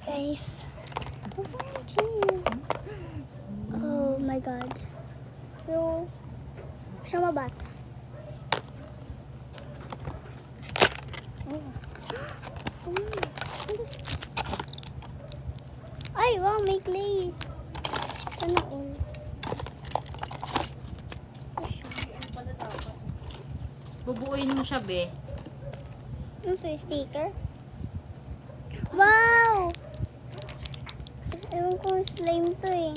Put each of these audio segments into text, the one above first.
Guys. Oh my god. So, siya mabasa. Oh. Ay, wow, may clay. Sana all. Bubuuin mo siya, be. Ano to, yung sticker? Wow! Ewan ko slime to eh.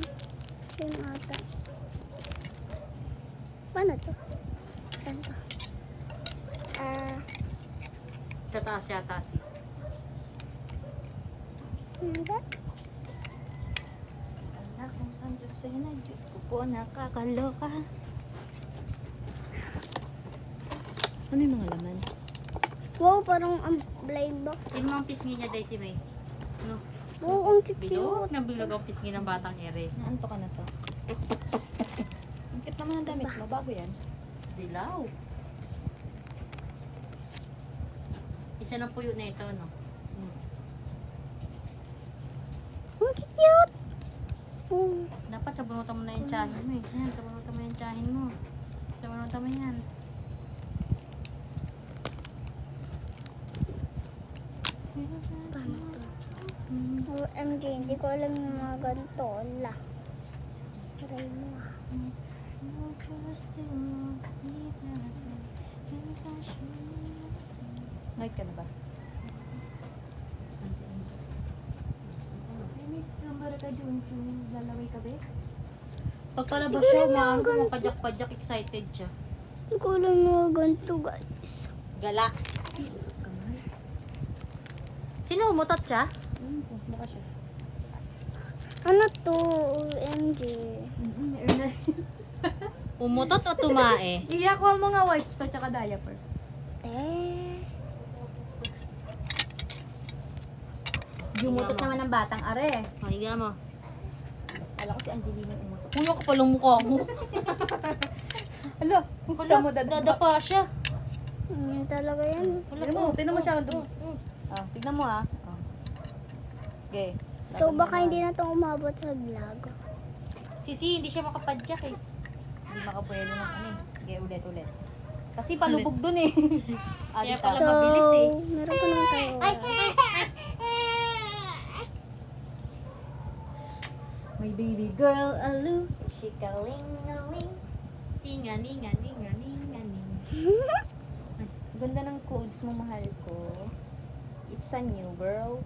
Slime ata. Paano to? Saan to? Tataas yata si. Ano ba? Ala kung saan Diyos sa'yo na. Diyos ko po, nakakaloka. Ano yung mga laman? Wow, parang ang blind box. Sino ang pisngi niya, Daisy May? No. Wow, ang cute. Bilog na bilog ang pisngi ng batang ere. Naanto ka na sa? Ang cute naman ang damit mo. Bago yan. Dilaw. Isa ng puyo na ito, no? Ang cute. Oh. Dapat sabunutan mo na yung tiyahin mo eh. Yan, sabunutan mo yung tiyahin mo. Sabunutan mo yan. Paano to? OMG, hindi ko alam yung mga ganito. Ala. Try mo ah. Mic ka na ba? Pagkalabas siya, pajak-pajak, excited siya. Hindi ko alam yung mga ganito, guys. Gala. Sino umutot siya? Mukha siya. Ano to? OMG. Umutot o tumae? Iyak ko ang mga wipes to tsaka diaper. Yumutot Higa mo. naman ng batang are. Higa mo. Kala ko si Angelina yung umutot. Kuya ka palang mukha mo. Alo, wala mo Dadapa siya. Talaga yan. Tignan mo siya. Ah, tignan mo ah. Oh. Okay. So, baka hindi na to umabot sa vlog. Sisi, hindi siya makapadyak eh. Hindi makapwede ng ano eh. Okay, ulit. Kasi palubog dun eh. Kaya Alita. pala So, mabilis eh. meron pa naman tayo. My baby girl, alu. Shikaling-aling. Tinga, ninga, ninga, ninga, ninga. Ganda ng codes mo, mahal ko. It's a new girl.